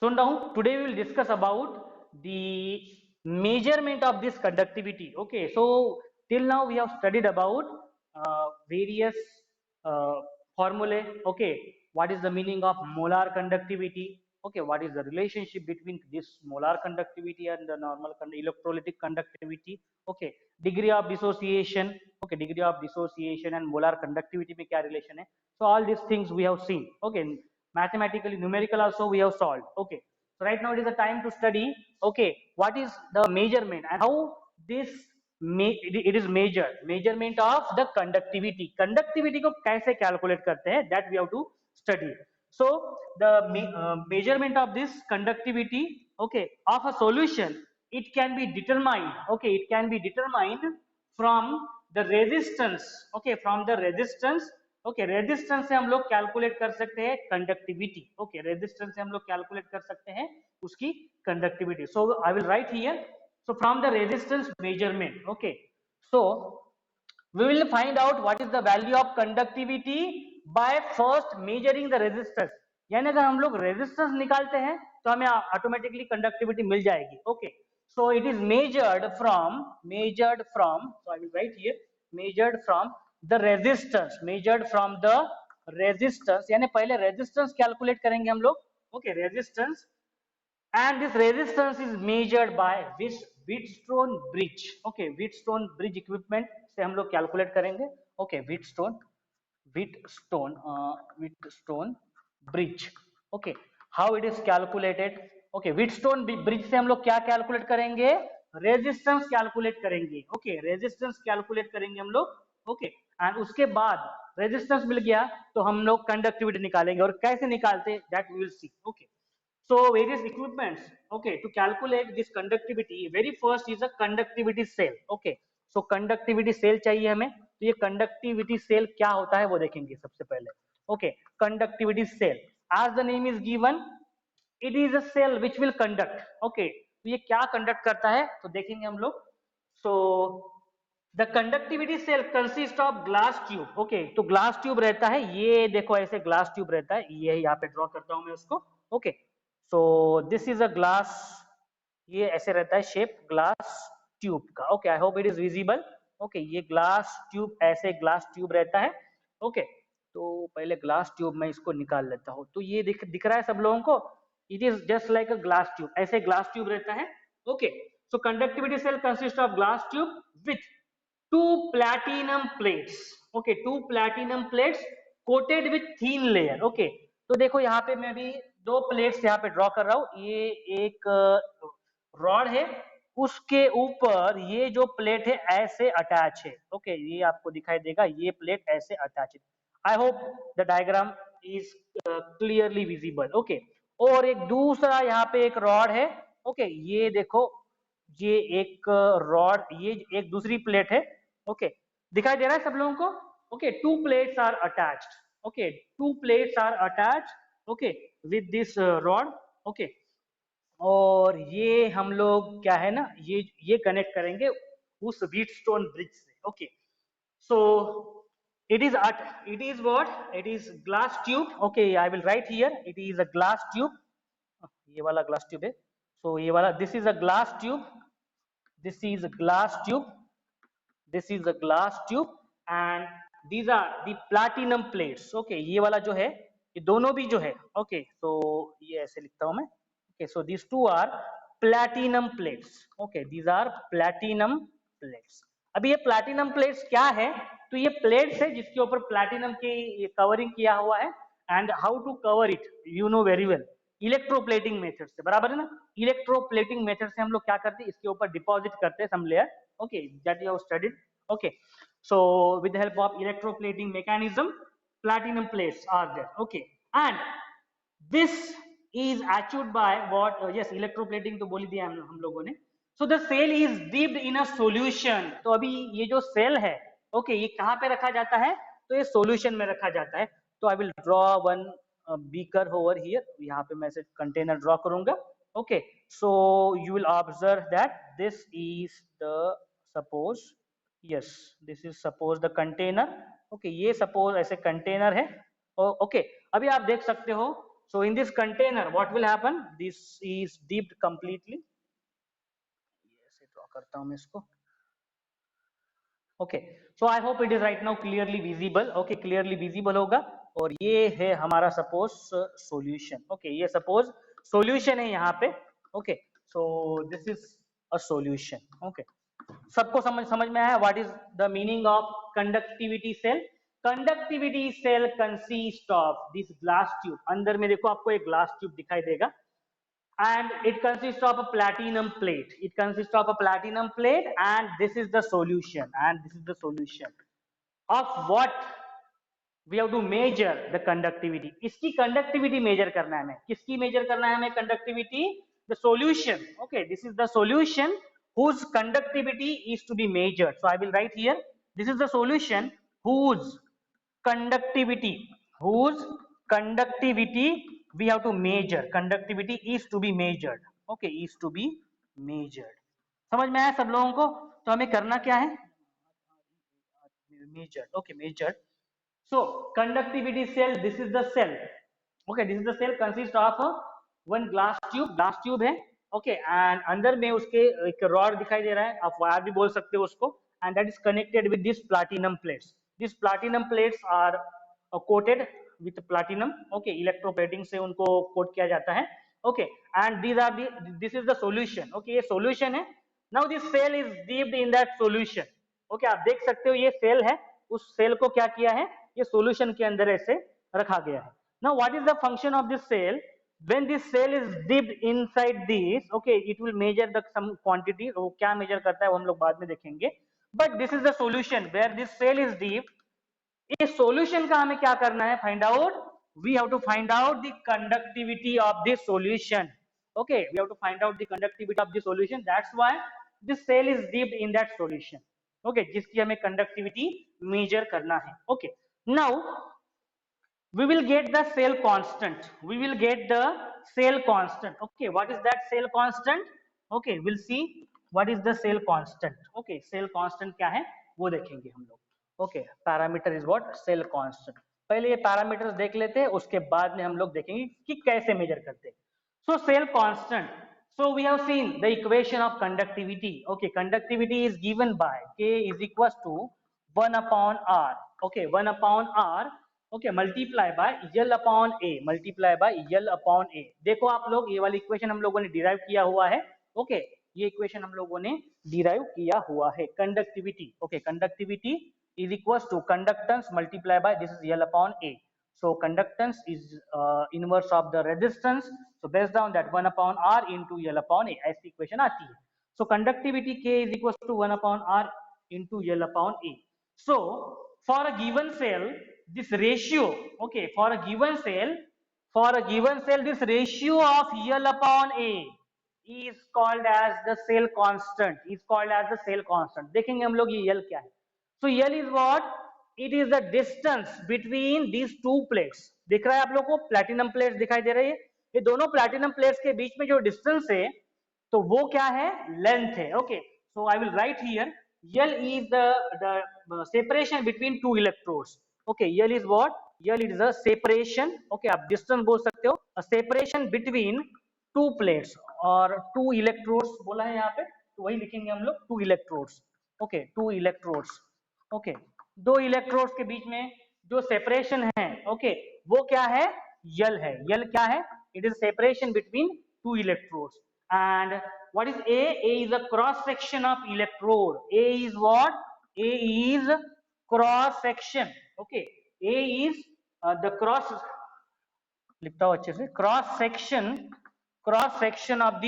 So now today we will discuss about the measurement of this conductivity. Okay, so till now we have studied about various uh, formulae. Okay, what is the meaning of molar conductivity? Okay, what is the relationship between this molar conductivity and the normal electrolytic conductivity? Okay, degree of dissociation. Okay, degree of dissociation and molar conductivity में क्या relation है? So all these things we have seen. Okay, mathematically, numerical also we have solved. Okay, so right now it is the time to study. Okay, what is the measurement and how this it is measurement of the conductivity को कैसे calculate करते हैं, that we have to study. So the measurement of this conductivity, okay, of a solution, it can be determined. Okay, it can be determined from the resistance. Okay, from the resistance. Okay resistance से हम लोग calculate कर सकते हैं conductivity. Okay resistance से हम लोग calculate कर सकते हैं उसकी conductivity. So I will write here. So from the resistance measurement. Okay so we will find out what is the value of conductivity by first measuring the resistance. यानी अगर हम लोग रेजिस्टेंस निकालते हैं तो हमें ऑटोमेटिकली कंडक्टिविटी मिल जाएगी. Okay so it is measured from so I will write here measured from the resistance यानी पहले रेजिस्टेंस कैलकुलेट करेंगे हम लोग. Okay resistance and this resistance is measured by Wheatstone bridge. Okay, Wheatstone bridge equipment से हम लोग calculate करेंगे. Okay, Wheatstone bridge. Okay, how it is calculated? Okay, Wheatstone bridge से हम लोग क्या कैलकुलेट करेंगे? रेजिस्टेंस कैलकुलेट करेंगे. ओके रेजिस्टेंस कैलकुलेट करेंगे हम लोग. ओके एंड उसके बाद रेजिस्टेंस मिल गया तो हम लोग कंडक्टिविटी निकालेंगे और कैसे निकालते that we will see. Okay so various equipments, okay, to calculate this conductivity. Very first is a conductivity cell. Okay, so conductivity cell चाहिए हमें. तो ये conductivity cell क्या होता है वो देखेंगे सबसे पहले. Okay, conductivity cell as the name is given, it is a cell which will conduct. Okay, तो ये क्या conduct करता है तो देखेंगे हम लोग. So the conductivity cell consist of glass tube. Okay, तो glass tube रहता है. ये देखो ऐसे glass tube रहता है. ये यहाँ पे draw करता हूँ मैं उसको. Okay, so this is a glass. ये ऐसे रहता है शेप ग्लास ट्यूब का. Okay I hope it is visible. Okay ये ग्लास ट्यूब ऐसे ग्लास ट्यूब रहता है. ओके तो पहले ग्लास ट्यूब मैं इसको निकाल लेता हूँ. तो ये दिख रहा है सब लोगों को. It is just like a glass tube. ऐसे ग्लास ट्यूब रहता है. Okay so conductivity cell consist of glass tube with two platinum plates. Okay two platinum plates coated with thin layer. Okay तो देखो यहाँ पे मैं भी दो प्लेट्स यहाँ पे ड्रॉ कर रहा हूँ. ये एक रॉड है, उसके ऊपर ये जो प्लेट है ऐसे अटैच है. ओके ये आपको दिखाई देगा. ये प्लेट ऐसे अटैच है. I hope the diagram is clearly visible. Okay और एक दूसरा यहाँ पे एक रॉड है. ओके ये देखो ये एक रॉड, ये एक दूसरी प्लेट है. ओके दिखाई दे रहा है सब लोगों को. Okay two plates are attached. Okay two plates are attached. Okay with this rod. Okay और ये हम लोग क्या है ना ये कनेक्ट करेंगे उस व्हीटस्टोन ब्रिज से. Okay so it is what it is glass tube. Okay I will write here it is a glass tube. ये वाला glass tube है. so ये वाला this is a glass tube. this is a glass tube this is a glass tube and these are the platinum plates. Okay ये वाला जो है ये दोनों भी जो है. okay so ये ऐसे लिखता हूं मैं. okay so these two are platinum plates. okay these are platinum plates. अभी ये platinum plates क्या है तो ये plates है जिसके ऊपर platinum की कवरिंग किया हुआ है. and how to cover it you know very well. Electroplating method से, बराबर है ना. इलेक्ट्रोप्लेटिंग मेथड से हम लोग क्या करते हैं इसके ऊपर डिपॉजिट करते हैं सम layer. okay that you have studied. okay so with the help of electroplating mechanism platinum plates are there. okay and this is achieved by what yes electroplating तो बोल ही दिया हम लोगों ने. so the cell is dipped in a solution. तो अभी ये जो सेल है ओके ये कहाँ पे रखा जाता है तो ये सॉल्यूशन में रखा जाता है. तो I will draw one beaker over here. यहाँ पे मैं ऐसे कंटेनर ड्रॉ करूंगा. Okay so you will observe that this is the suppose yes this is suppose the container. okay ये suppose ऐसे कंटेनर है. ओके अभी आप देख सकते हो So in this container, what will happen? This is dipped completely. ऐसे draw करता हूं मैं इसको. Okay, so I hope it is right now clearly visible. Okay, clearly visible होगा. और ये है हमारा suppose solution. Okay, ये suppose solution है यहाँ पे. Okay, so this is a solution. Okay, सबको समझ में आया? What is the meaning of conductivity cell? Conductivity cell consists of this glass tube. अंदर में देखो आपको एक glass tube दिखाई देगा. And it consists of a platinum plate. It consists of a platinum plate, and this is the solution. And this is the solution of what we have to measure the conductivity. इसकी conductivity measure करना है हमें. किसकी measure करना है हमें conductivity? The solution. Okay, this is the solution whose conductivity is to be measured. So I will write here. This is the solution whose conductivity we have to measure. Conductivity is to be measured. Okay, is to be measured. समझ में आया सब लोगों को? तो हमें करना क्या है? Measured. Okay, measured. So conductivity cell, this is the cell. Okay, this is the cell consists of one glass tube है. Okay, and अंदर में उसके एक rod दिखाई दे रहा है, आप वायर भी बोल सकते हो उसको, and that is connected with this platinum plates. These platinum plates are coated with platinum. Okay, electroplating से उनको coat किया जाता है. Okay, and this is the solution. Okay, ये solution है. Now this cell is dipped in that solution. Okay, आप देख सकते हो ये cell है, उस cell को क्या किया है, ये solution के अंदर ऐसे रखा गया है. Now what is the function of this cell? When this cell is dipped inside this, okay, it will measure the some quantity. वो क्या measure करता है वो हम लोग बाद में देखेंगे. But this is the solution where this cell is dipped. इस solution का हमें क्या करना है? Find out. We have to find out the conductivity of this solution. Okay, we have to find out the conductivity of the solution. That's why this cell is dipped in that solution. Okay, जिसकी हमें conductivity measure करना है. Okay, now we will get the cell constant. We will get the cell constant. Okay, what is that cell constant? Okay, we'll see what is the cell constant. Okay, cell constant क्या है वो देखेंगे हम लोग. Okay, parameter is what? Cell constant. पहले ये parameters देख लेते हैं, उसके बाद में हम लोग देखेंगे कि कैसे measure करते हैं. So cell constant. So we have seen the equation of conductivity. Okay, conductivity is given by K is equals to 1 upon R. Okay, 1 upon R. Okay, multiply by L upon A. Multiply by L upon A. देखो आप लोग ये वाली equation हम लोगों ने derive किया हुआ है. ओके, ये इक्वेशन हम लोगों ने डिराइव किया हुआ है. Conductivity. Okay, conductivity is equals to conductance multiply by this is L upon A. So conductance is inverse of the resistance. So based on that 1 upon R into L upon A. ऐसी equation आती है. So conductivity K is equals to 1 upon R into L upon A. So for a given cell, this ratio, okay, for a given cell, this ratio of L upon A is called as the cell constant. Is called as the cell constant. देखेंगे हम लोग ये L क्या है. So L is what? It is the distance between these two plates. दिख रहा है आप लोग को? Platinum plates दिखाई दे रही है. ये दोनों platinum plates के बीच में जो distance है, तो वो क्या है? Length है. Okay. So I will write here. L is the separation between two electrodes. Okay. L is what? L is a separation. Okay. आप distance बोल सकते हो. A separation between two plates और two electrodes बोला है यहाँ पे, तो वही लिखेंगे हम लोग. Two electrodes. Okay. Two electrodes. Okay, दो इलेक्ट्रोड्स के बीच में जो सेपरेशन है, ओके, वो क्या है? यल है. यल क्या है? It is separation between two electrodes. And what is a? A is a cross section of electrode. A is what? A is cross section. Okay, A is the cross, लिखता हूं अच्छे से, cross section of the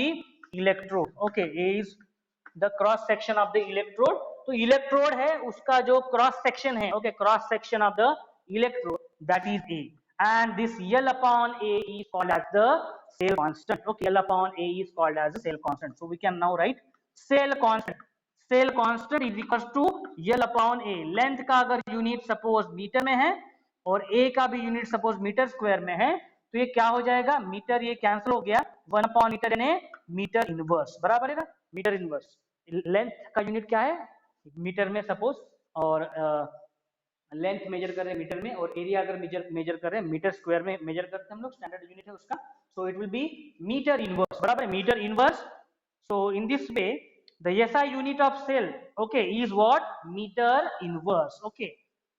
electrode. Okay, A is the cross section of the electrode. तो electrode है उसका जो cross section है, okay, cross section of the electrode, that is a. And this L upon A is called as the cell constant. Okay, L upon A is called as the cell constant. So we can now write cell constant. Cell constant is equals to L upon A. Length का अगर unit suppose metre में है और A का भी unit suppose metre square में है, तो ये क्या हो जाएगा? मीटर ये कैंसिल हो गया. 1 अपॉन मीटर यानी मीटर इनवर्स, बराबर है ना? Metre inverse. लेंथ का यूनिट क्या है? मीटर में सपोज, और लेंथ मेजर कर रहे हैं मीटर में, और एरिया अगर मेजर कर रहे हैं मीटर स्क्वायर में मेजर करते हैं हम लोग, स्टैंडर्ड यूनिट है उसका, so it will be metre inverse, बराबर है, metre inverse. So in this way the SI unit of cell, okay, is what, metre inverse. Okay,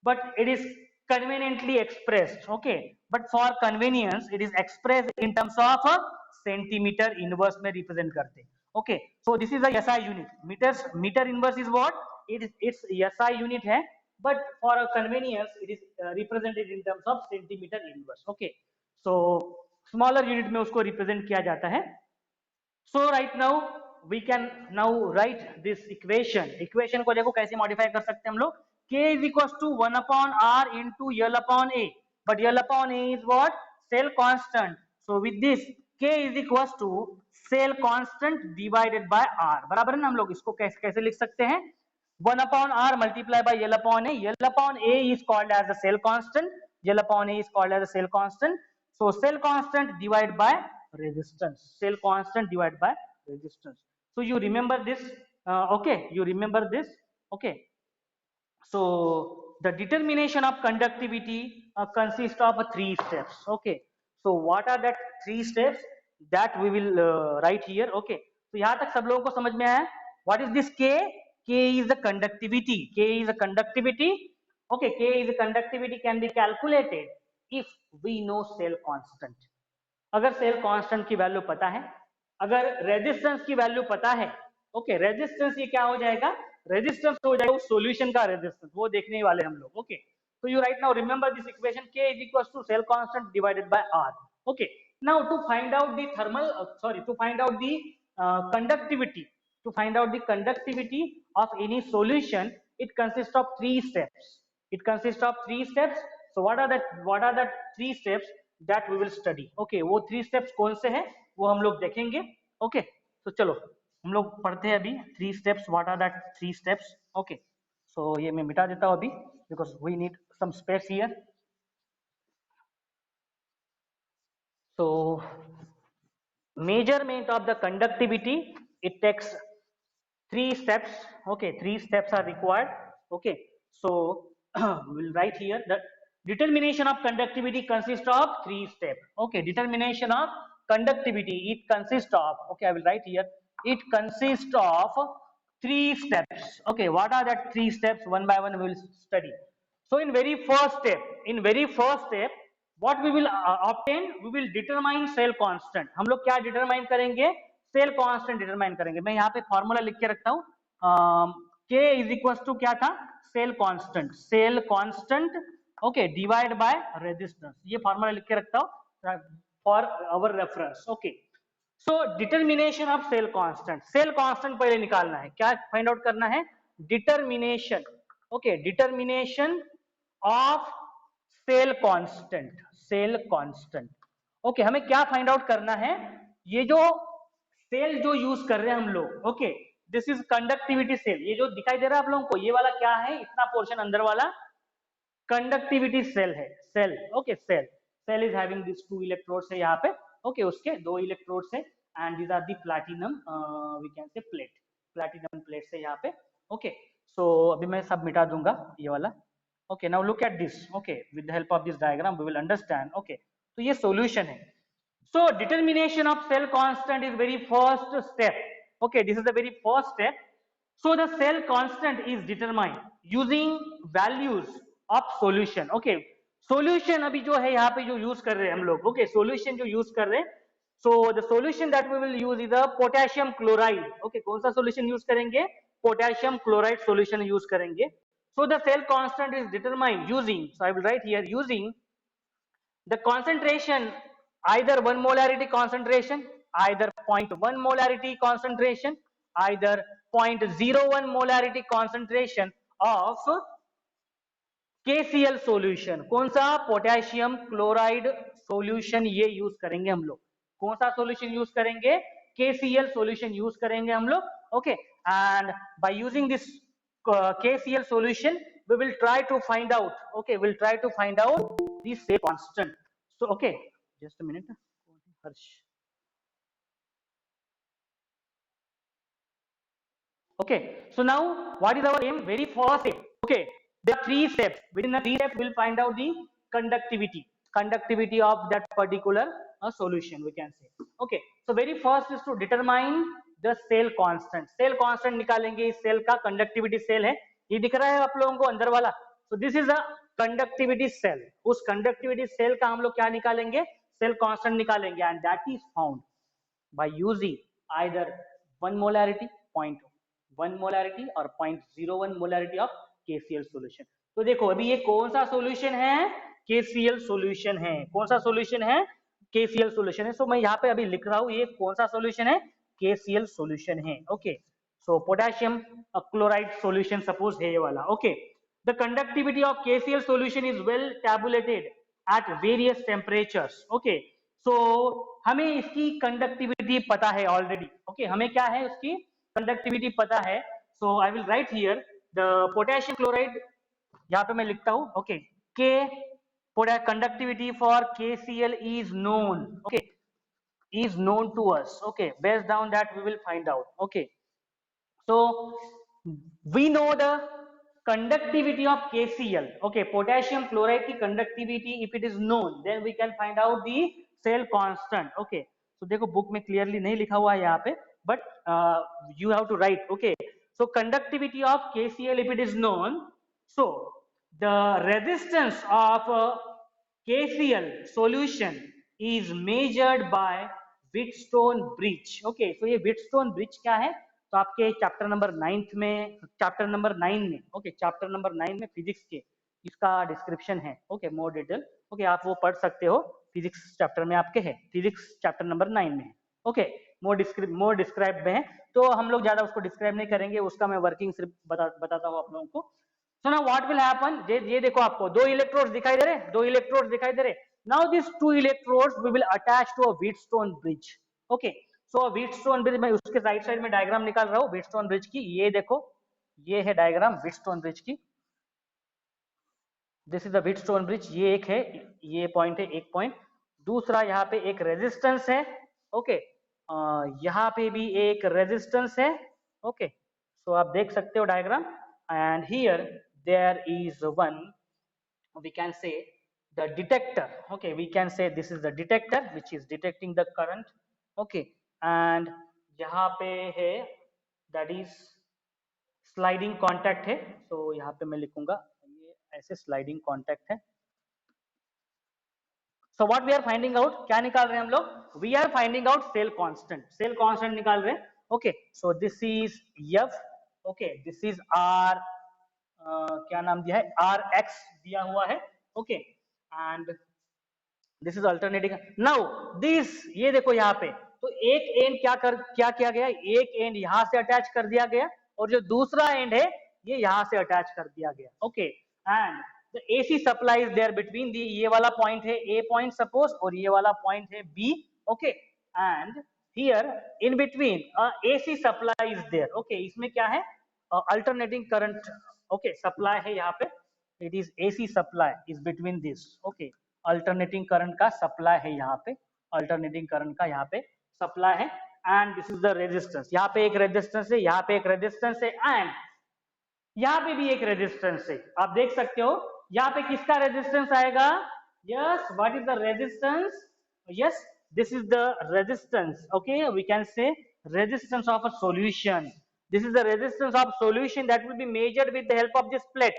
but it is conveniently expressed, okay, but for convenience it is expressed in terms of centimeter inverse में represent करते हैं. Okay, so this is the SI unit. Meter inverse is what, it's SI unit है, but for a convenience it is represented in terms of centimeter inverse. Okay, so smaller unit में उसको represent किया जाता है. So right now we can now write this equation. Equation को देखो कैसे modify कर सकते हैं हम लोग. K is equals to 1 upon R into L upon A. But L upon A is what? Cell constant. So with this K is equals to cell constant divided by R. बराबर है ना, हम लोग इसको कैसे कैसे लिख सकते हैं? 1 upon R multiply by L upon A. L upon A is called as a cell constant. L upon A is called as a cell constant. So cell constant divided by resistance. Cell constant divided by resistance. So you remember this? Okay, you remember this? Okay. So the determination of conductivity consists of three steps. Okay. So what are that three steps that we will write here? Okay. तो यहाँ तक सब लोगों को समझ में आया? What is this K? K is the conductivity. K is the conductivity. Okay. K is the conductivity can be calculated if we know cell constant. अगर सेल कांस्टेंट की वैल्यू पता है, अगर रेजिस्टेंस की वैल्यू पता है, ओके, रेजिस्टेंस ये क्या हो जाएगा, रेजिस्टेंस हो जाएगा सॉल्यूशन का रेजिस्टेंस, वो देखने वाले हम लोग. Okay, so you right now remember this equation, K is equals to cell constant divided by R. Okay, now to find out the thermal to find out the conductivity, to find out the conductivity of any solution, it consists of three steps. It consists of three steps. So what are the three steps that we will study? Okay, वो three steps कौन से हैं वो हम लोग देखेंगे. Okay, तो चलो हम लोग पढ़ते हैं अभी three steps. What are that three steps? Okay, so ये मैं मिटा देता हूँ अभी because we need some space here. So measurement of the conductivity, it takes three steps. Okay, three steps are required. Okay, so we'll write here that determination of conductivity consists of three steps. Okay, determination of conductivity, it consists of, okay, I will write here, it consists of three steps. Okay, what are that three steps? One by one we will study. So in very first step what we will obtain, we will determine cell constant. हम लोग क्या determine करेंगे, cell constant determine करेंगे. मैं यहाँ पे formula लिख के रखता हूँ, K इज इक्वल टू क्या था, cell constant, okay, divide by resistance. ये फॉर्मूला लिख के रखता हूँ for our reference. Okay, so determination of cell constant पहले निकालना है. क्या फाइंड आउट करना है, determination. Okay, determination of cell constant. Okay, हमें क्या फाइंड आउट करना है, ये जो सेल जो यूज कर रहे हैं हम लोग, okay, this is conductivity cell. ये जो दिखाई दे रहा है आप लोगों को, ये वाला क्या है, इतना पोर्शन अंदर वाला कंडक्टिविटी सेल है. Cell, okay, cell is having this two electrodes है यहाँ पे. ओके, उसके दो इलेक्ट्रोड्स है and these are the platinum, we can say platinum plates है यहाँ पे. ओके, सो अभी मैं सब मिटा दूंगा ये वाला. Okay, now look at this. Okay, with the help of this diagram we will understand. Okay, तो ये सॉल्यूशन है. So determination of cell constant is very first step. Okay, this is the very first step. So the cell constant is determined using values of solution. Okay, solution अभी जो है यहाँ पे जो use कर रहे हैं हम लोग. Okay, solution जो use कर रहे हैं. So the solution that we will use is a potassium chloride. Okay, कौन सा solution use करेंगे, potassium chloride solution use करेंगे. So the cell constant is determined using, so I will write here, using the concentration, either 1 molarity concentration, either 0.1 molarity concentration, either 0.01 molarity concentration of KCl solution. कौन सा, potassium chloride solution ये use करेंगे हम लोग. कौन सा solution use करेंगे, KCl solution use करेंगे हम लोग. Okay, and by using this KCl solution we will try to find out, okay, we'll try to find out the cell constant. So okay, just a minute, Harsh. Okay, so now what is our aim, very first step. Okay, there are 3 steps. Within the 3 steps, we'll find out the conductivity of that particular solution, we can say. Okay, so very first is to determine the cell constant. Cell constant निकालेंगे. इस cell का conductivity cell है, ये दिख रहा है आप लोगों को अंदर वाला. So this is a conductivity cell. उस conductivity cell का हम लोग क्या निकालेंगे? Cell constant निकालेंगे, and that is found by using either 1 molarity, 0.1 molarity और 0.01 molarity of KCl solution. तो देखो अभी ये कौन सा सॉल्यूशन है? KCl सॉल्यूशन है. कौन सा सॉल्यूशन है? KCl सॉल्यूशन है. सो मैं यहाँ पे अभी लिख रहा हूँ ये कौन सा सॉल्यूशन है? KCl सॉल्यूशन है. Okay, so potassium chloride solution suppose है ये वाला. Okay, the conductivity of KCl solution is well tabulated at various temperatures. Okay, so हमें इसकी कंडक्टिविटी पता है ऑलरेडी. ओके, हमें क्या है उसकी कंडक्टिविटी पता है. So I will write here the potassium chloride, यहाँ पे मैं लिखता हूं. Okay, K conductivity for KCl is known. Okay, is known to us. Okay, based on that we will find out. Okay, so we know the conductivity of KCl. Okay, potassium chloride की conductivity if it is known, then we can find out the cell constant. Okay, so देखो book में clearly नहीं लिखा हुआ है यहाँ पे, but you have to write. Okay, so conductivity of KCl if it is known, so the resistance of KCl solution is measured by Wheatstone bridge. Okay, so ये Wheatstone bridge क्या है? तो आपके चैप्टर नंबर 9 में, chapter number 9 में, okay, chapter number 9 में physics के इसका डिस्क्रिप्शन है. Okay, more detail. ओके, आप वो पढ़ सकते हो. फिजिक्स चैप्टर में आपके है, फिजिक्स चैप्टर नंबर 9 में है. ओके, मोर डिस्क्राइब में है, तो हम लोग ज्यादा उसको डिस्क्राइब नहीं करेंगे, उसका मैं वर्किंग सिर्फ बताता हूँ आप लोगों को. So now what will happen, ये देखो आपको 2 इलेक्ट्रोड्स दिखाई दे रहे, 2 इलेक्ट्रोड्स दिखाई दे रहे. Now this 2 electrodes we will attach to a Wheatstone bridge. ओके, सो Wheatstone ब्रिज, मैं उसके राइट साइड में डायग्राम निकाल रहा हूँ Wheatstone ब्रिज की. ये देखो, ये है डायग्राम Wheatstone ब्रिज की. This is the Wheatstone bridge. ये एक है, ये पॉइंट है, एक पॉइंट. दूसरा यहाँ पे एक रेजिस्टेंस है. ओके, यहाँ पे भी एक रेजिस्टेंस है. ओके, सो आप देख सकते हो diagram. And here there is one, we can say the detector. Okay, we can say this is the detector which is detecting the current. Okay, and यहाँ पे है that is sliding contact है. so यहाँ पे मैं लिखूंगा ये ऐसे sliding contact है. so what we are finding out, क्या निकाल रहे हैं हम लोग? we are finding out cell constant निकाल रहे हैं. okay, so this is F. okay, this is R, क्या नाम दिया है? Rx दिया हुआ है. Okay, and this is alternating. Now this, ये देखो यहाँ पे, तो एक एंड क्या किया गया? एक एंड यहाँ से अटैच कर दिया गया, और जो दूसरा एंड है ये यहाँ से अटैच कर दिया गया. Okay, and the AC supply is there between the, ये वाला पॉइंट है A पॉइंट सपोज, और ये वाला पॉइंट है B. Okay, and here in between AC supply is there. Okay, इसमें क्या है? Alternating current. ओके, सप्लाई है यहाँ पे, it is AC supply is between this. okay, alternating current का supply है यहाँ पे, alternating current का यहाँ पे supply है. and this is the resistance. यहाँ पे एक resistance है, यहाँ पे एक resistance है, and यहाँ पे भी एक resistance है. आप देख सकते हो यहाँ पे किसका resistance आएगा? yes, what is the resistance? yes, this is the resistance. okay, we can say resistance of a solution. this is the resistance of solution that will be measured with the help of this plate.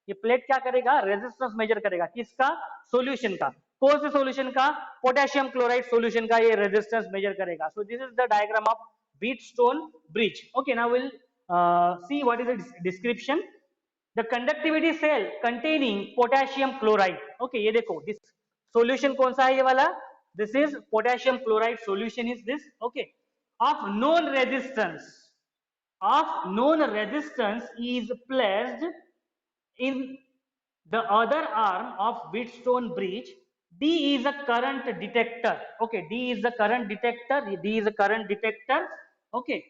ये plate क्या करेगा? Resistance measure करेगा. किसका? Solution का. कौन से solution का? Potassium chloride solution का ये रेजिस्टेंस मेजर करेगा. सो this is the diagram of Wheatstone bridge. okay, now we'll see what is the description. the conductivity cell containing potassium chloride. okay, ये देखो, this solution कौन सा है? ये वाला, this is potassium chloride solution is this. okay, of known resistance is placed in the other arm of Wheatstone bridge. D is a current detector. okay, D is the current detector. okay,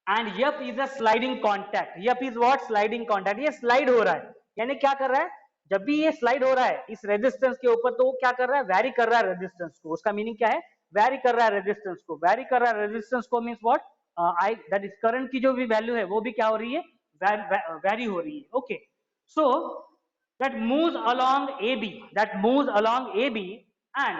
and F is a sliding contact. F is what? Sliding contact. ये slide हो रहा है, यानी क्या कर रहा है? जब भी ये slide हो रहा है इस रेजिस्टेंस के ऊपर, तो वो क्या कर रहा है? वैरी कर रहा है रेजिस्टेंस को. उसका मीनिंग क्या है? वैरी कर रहा है रेजिस्टेंस को. वैरी कर रहा है रेजिस्टेंस को means what? That is current की जो भी वैल्यू है वो भी क्या हो रही है? वैरी हो रही है. Okay, So that moves along AB, and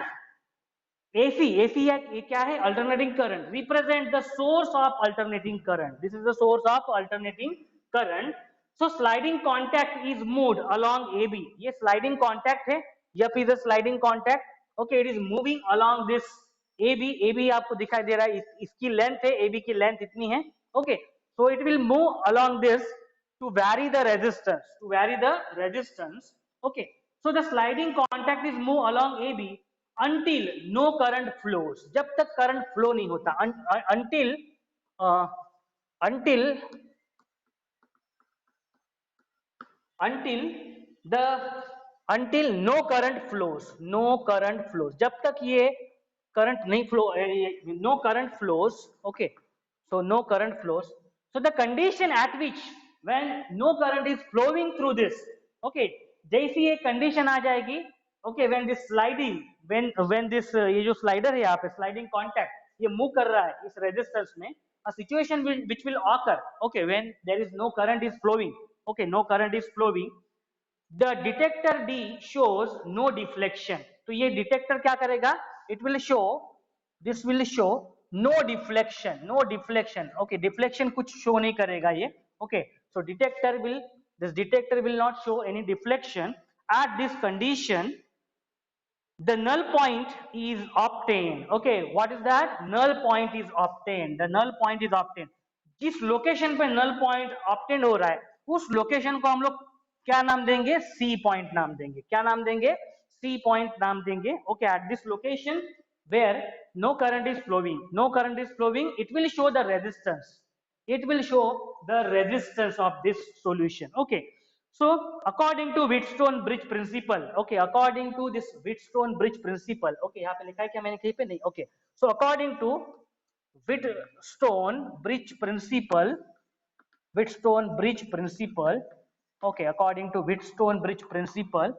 AC ये क्या है? Alternating current. Represent the source of alternating current. This is the source of alternating current. So sliding contact is moved along AB. ये sliding contact है. F is a sliding contact. Okay, it is moving along this AB. AB आपको दिखाई दे रहा है. इसकी length है. AB की length इतनी है. Okay, so it will move along this to vary the resistance. Okay, so the sliding contact is move along AB until no current flows. जब तक करंट फ्लो नहीं होता, until until until the until no current flows, जब तक ये current नहीं flow, no current flows. Okay, so no current flows. So the condition at which when no current is flowing through this, okay, जैसी ये condition आ जाएगी, okay, when this sliding, when this ये जो slider है यहाँ पे sliding contact ये move कर रहा है इस रेजिस्टेंस में, a situation which will occur, okay, when there is no current is flowing, okay, no current is flowing, the detector D shows no deflection. तो ये डिटेक्टर क्या करेगा? It will show, this will show no deflection. Okay, deflection कुछ show नहीं करेगा ये. Okay, so this detector will not show any deflection. At this condition, the null point is obtained. Okay, what is that? Null point is obtained. The null point is obtained. जिस location पे null point obtained हो रहा है उस location को हम लोग क्या नाम देंगे? C point नाम देंगे. क्या नाम देंगे? C point नाम देंगे. Okay, at this location where no current is flowing, it will show the resistance. It will show the resistance of this solution. Okay, so according to Wheatstone bridge principle, okay, according to this Wheatstone bridge principle, okay, यहाँ पे लिखा है क्या? मैंने कहीं पे नहीं. Okay, so according to Wheatstone bridge principle, okay, according to Wheatstone bridge principle,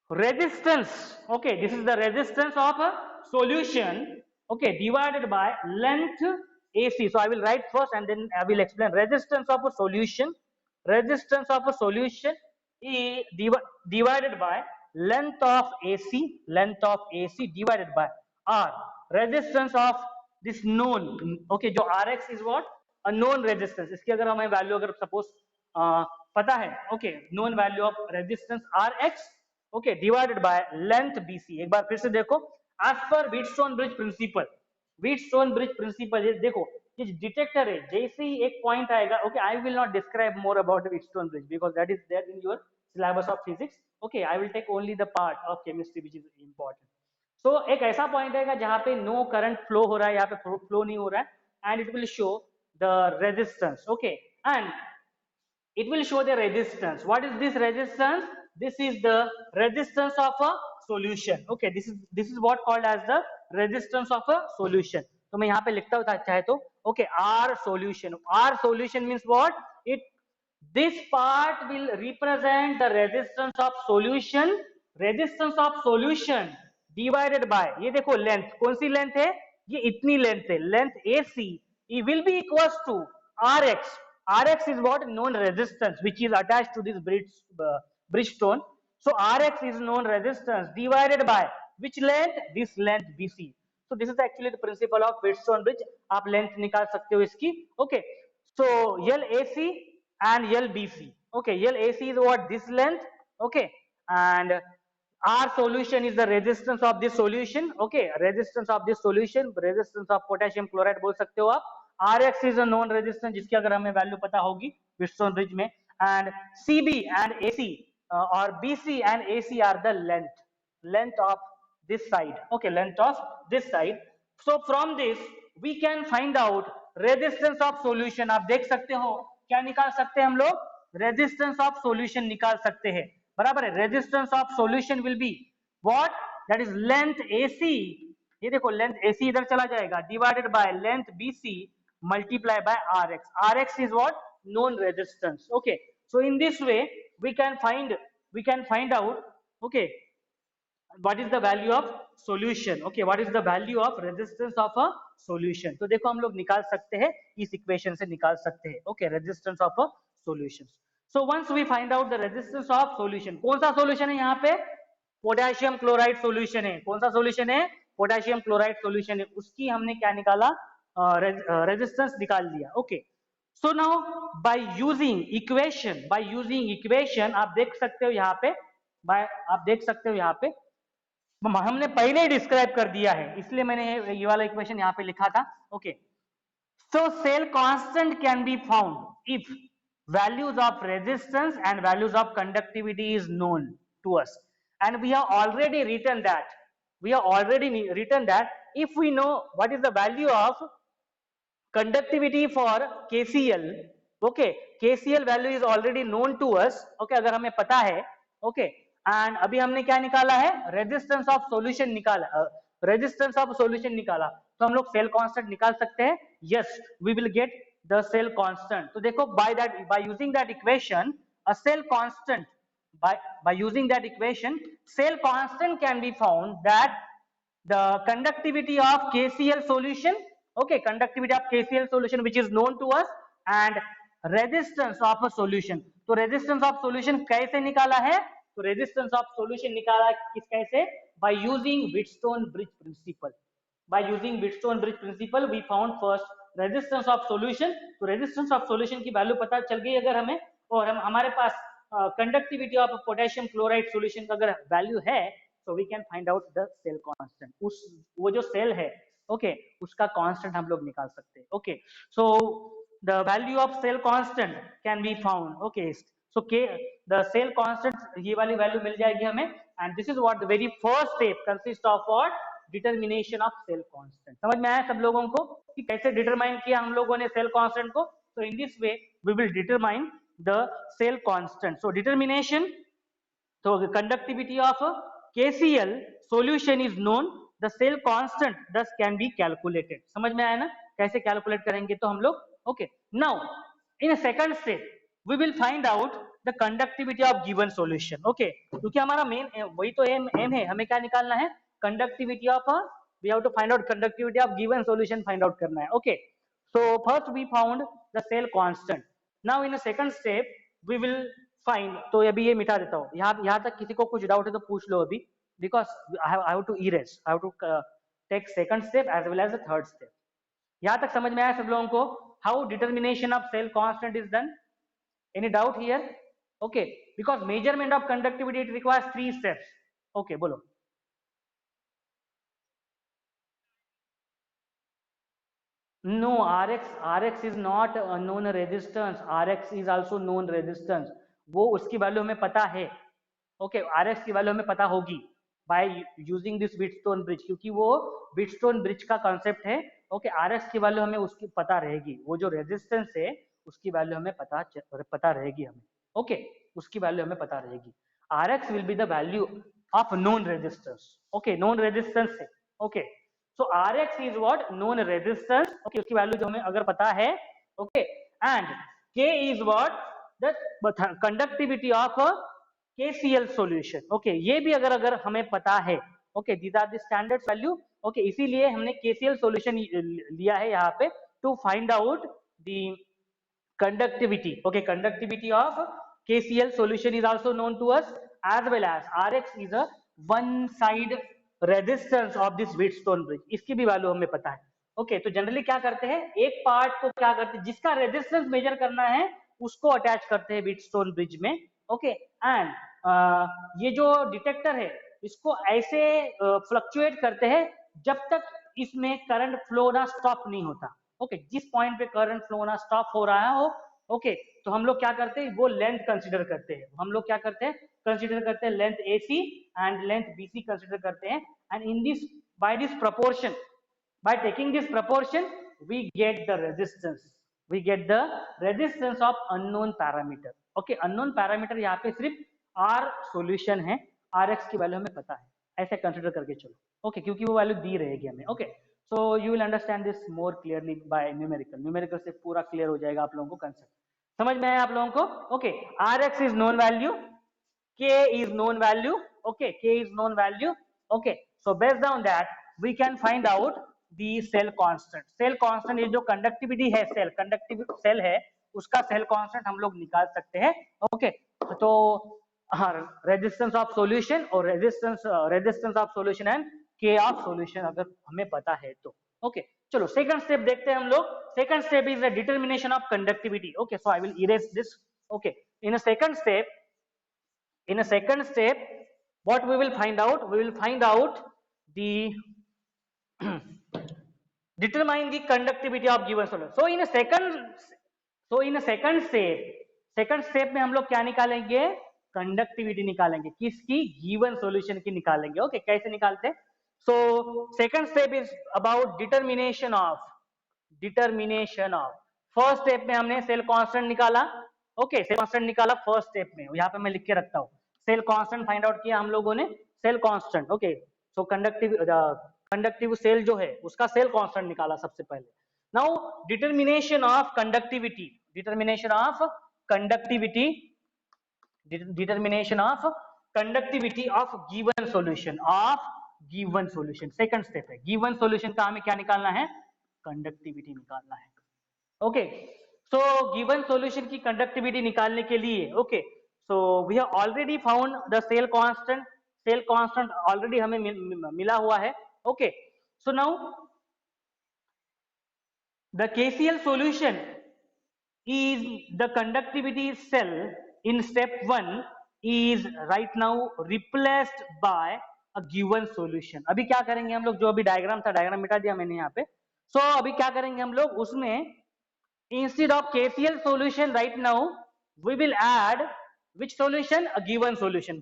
resistance, okay, this is the resistance of a solution, okay, divided by length AC. So I will write first and then I will explain. Resistance of a solution is divided by length of AC divided by R. Resistance of this known, okay, जो Rx is what? A known resistance. इसकी अगर हमें value अगर suppose पता है, okay, known value of resistance Rx, okay, divided by length BC. एक बार फिर से देखो, as per Wheatstone bridge principle, ये देखो, ये डिटेक्टर है, जैसे ही एक पॉइंट आएगा, okay, I will not describe more about the Wheatstone bridge because that is there in your syllabus of physics. Okay, I will take only the part of chemistry which is important. So एक ऐसा point आएगा जहां पे no current flow हो रहा है, यहाँ पे flow नहीं हो रहा है, and it will show the resistance. Okay, and it will show the resistance. What is this resistance? This is the resistance of a solution. Okay, this is what called as the resistance of a solution. तो मैं यहाँ पे लिखता हूँ चाहे तो, okay, R solution means what? This part will represent the resistance of solution divided by, ये देखो length, कौन सी length है? ये इतनी length है, length AC, it will be equals to Rx. Rx is what? Known resistance which is attached to this bridgestone. So Rx is known resistance divided by which length? This length BC. So this is actually the principle of Wheatstone bridge. आप length निकाल सकते हो इसकी. Okay, so LAC and LBC. Okay, LAC is what? This length. Okay, and R solution is the resistance of this solution. Okay, resistance of this solution, resistance of potassium chloride बोल सकते हो आप. Rx is a known resistance जिसकी अगर हमें value पता होगी Wheatstone bridge में, and CB and AC or BC and AC are the length of this side. Okay, length of this side. So from this we can find out resistance of solution. आप देख सकते हो क्या निकाल सकते हैं हम लोग? Resistance of solution निकाल सकते हैं. बराबर है? Resistance of solution will be what? That is length AC. ये देखो length AC इधर चला जाएगा, divided by length BC multiply by Rx. Rx is what? Known resistance. Okay, so in this way we can find out, okay, what is the value of solution. Okay, what is the value of resistance of a solution. तो देखो हम लोग निकाल सकते हैं, इस equation से निकाल सकते हैं. Okay, resistance of a solution. So once we find out the resistance of solution, कौन सा सॉल्यूशन है यहाँ पे, पोटेशियम क्लोराइड सॉल्यूशन है, कौन सा सॉल्यूशन है, पोटेशियम क्लोराइड सॉल्यूशन है, उसकी हमने क्या निकाला, रेजिस्टेंस निकाल लिया। Okay, so now by using equation आप देख सकते हो यहाँ पे, आप देख सकते हो यहाँ पे हमने पहले ही डिस्क्राइब कर दिया है, इसलिए मैंने ये वाला इक्वेशन यहाँ पे लिखा था। Okay, so cell constant can be found if values of resistance and values of conductivity is known to us, and we have already written that if we know what is the value of conductivity for KCl, okay, KCl value is already known to us, okay, अगर हमें पता है, okay, and अभी हमने क्या निकाला है, resistance of solution निकाला, रेजिस्टेंस ऑफ सॉल्यूशन निकाला, तो हम लोग सेल कांस्टेंट निकाल सकते हैं, yes we will get the cell constant. तो देखो by using that equation a cell constant, by using that equation cell constant can be found that the conductivity of KCl solution, okay, conductivity of KCl solution which is known to us, and resistance of a solution। तो resistance of solution कैसे निकाला है, तो resistance of solution निकाला किस कैसे, by using Wheatstone bridge principle। by using Wheatstone bridge principle we found first resistance of solution। तो resistance of solution की वैल्यू पता चल गई अगर हमें, और हम हमारे पास conductivity of potassium chloride solution का अगर वैल्यू है, so we can find out the cell constant, उस वो जो सेल है, ओके, उसका कांस्टेंट हम लोग निकाल सकते हैं। Okay, so the value of cell constant can be found, okay, so K the cell constant ये वाली वैल्यू मिल जाएगी हमें, and this is what the very first step consist of what, determination of cell constant. समझ में आया सब लोगों को कि कैसे डिटरमाइन किया हम लोगों ने सेल कांस्टेंट को? So in this way we will determine the cell constant। So determination, so the conductivity of a KCl solution is known, the cell constant thus can be calculated। समझ में आया ना कैसे कैलकुलेट करेंगे तो हम लोग? Okay, now in second step we will find out the conductivity of given solution। Okay, क्योंकि हमारा मेन वही तो एम है, हमें क्या निकालना है, conductivity of we have to find out conductivity of given solution find out करना है। Okay, so first we found the cell constant। now in a second step we will find, तो अभी ये मिटा देता हूँ, यहाँ तक किसी को कुछ डाउट है तो पूछ लो अभी, because I have to erase, I have to take second step as well as the third step। यहाँ तक समझ में आया सब लोगों को how determination of cell constant is done? Any doubt here? Okay, because measurement of conductivity it requires 3 steps। okay, बोलो। No, Rx is not a known resistance, Rx is also known resistance। वो उसकी value हमें पता है, okay, Rx की value हमें पता होगी by using this Wheatstone bridge, क्योंकि वो Wheatstone bridge का कॉन्सेप्ट है। ओके, Rx की वैल्यू हमें उसकी पता रहेगी, वो जो रेजिस्टेंस है उसकी वैल्यू हमें पता रहेगी हमें, ओके, उसकी वैल्यू हमें पता रहेगी। Rx will be the value of known resistance। Okay, known resistance है, okay, so Rx is what, known resistance। okay, उसकी वैल्यू जो हमें अगर पता है, okay, and K is what, the conductivity of a KCl solution। okay, ये भी अगर हमें पता है, okay, these are the standard value। okay, इसीलिए हमने KCl solution लिया है यहाँ पे to find out the conductivity। okay, conductivity of KCl solution is also known to us, as well as Rx is a one side resistance of this Wheatstone bridge, इसकी भी value हमें पता है। Okay, तो जनरली क्या करते हैं, एक पार्ट को क्या करते हैं, जिसका रेजिस्टेंस मेजर करना है उसको अटैच करते हैं व्हीटस्टोन ब्रिज में। ओके, एंड ये जो डिटेक्टर है इसको ऐसे फ्लक्चुएट करते हैं जब तक इसमें करंट फ्लो ना स्टॉप नहीं होता। ओके, जिस पॉइंट पे करंट फ्लो ना स्टॉप हो रहा हो, ओके, तो हम लोग क्या करते हैं, वो लेंथ कंसीडर करते हैं, हम लोग क्या करते हैं, कंसीडर करते हैं length AC and length BC consider करते हैं, and in this by this proportion, by taking this proportion we get the resistance of unknown parameter। okay, unknown parameter यहाँ पे सिर्फ R solution है, Rx की वैल्यू हमें पता है, ऐसे कंसीडर करके चलो। okay, क्योंकि वो वैल्यू दी रहेगी हमें। okay, so you will understand this more clearly by numerical से पूरा क्लियर हो जाएगा आप लोगों को कंसेप्ट, समझ में आया आप लोगों को? okay, Rx is known value, K is known value, okay, K is known value। okay, so based on that we can find out the cell constant। Cell constant, ये जो कंडक्टिविटी है, सेल कंडक्टिव सेल है उसका cell constant हम लोग निकाल सकते हैं। ओके, तो हाँ, रेजिस्टेंस ऑफ सॉल्यूशन और रेजिस्टेंस ऑफ सॉल्यूशन एंड के ऑफ सॉल्यूशन अगर हमें पता है तो। ओके, चलो सेकंड स्टेप देखते हैं हम लोग। Second step is the determination of conductivity. Okay, so I will erase this. Okay, in a second step what we will find out, we will find out the determine the conductivity of given solution. So in a second step में हम लोग क्या निकालेंगे, conductivity निकालेंगे। किसकी? Given solution की निकालेंगे। Okay, कैसे निकालते हैं? So second step is about determination of first step में हमने सेल कांस्टेंट निकाला। ओके, सेल कांस्टेंट निकाला फर्स्ट स्टेप में, यहाँ पे मैं लिख के रखता हूँ। सेल कांस्टेंट फाइंड आउट किया हम लोगों ने, cell constant. Okay, so conductive cell जो है उसका सेल कांस्टेंट निकाला सबसे पहले। Now determination of conductivity of given solution second step है। गिवन सॉल्यूशन का हमें क्या निकालना है? कंडक्टिविटी निकालना है। ओके, सो गिवन सॉल्यूशन की कंडक्टिविटी निकालने के लिए, okay, so we have already found the cell constant already हमें मिला हुआ है। Okay, so now the KCl solution is the conductivity cell in step 1 is right now replaced by a given solution। अभी क्या करेंगे हम लोग, जो अभी डायग्राम था, डायग्राम मिटा दिया मैंने यहाँ पे। सो अभी क्या करेंगे हम लोग, उसमें instead of KCl solution right now we will add which solution? A given solution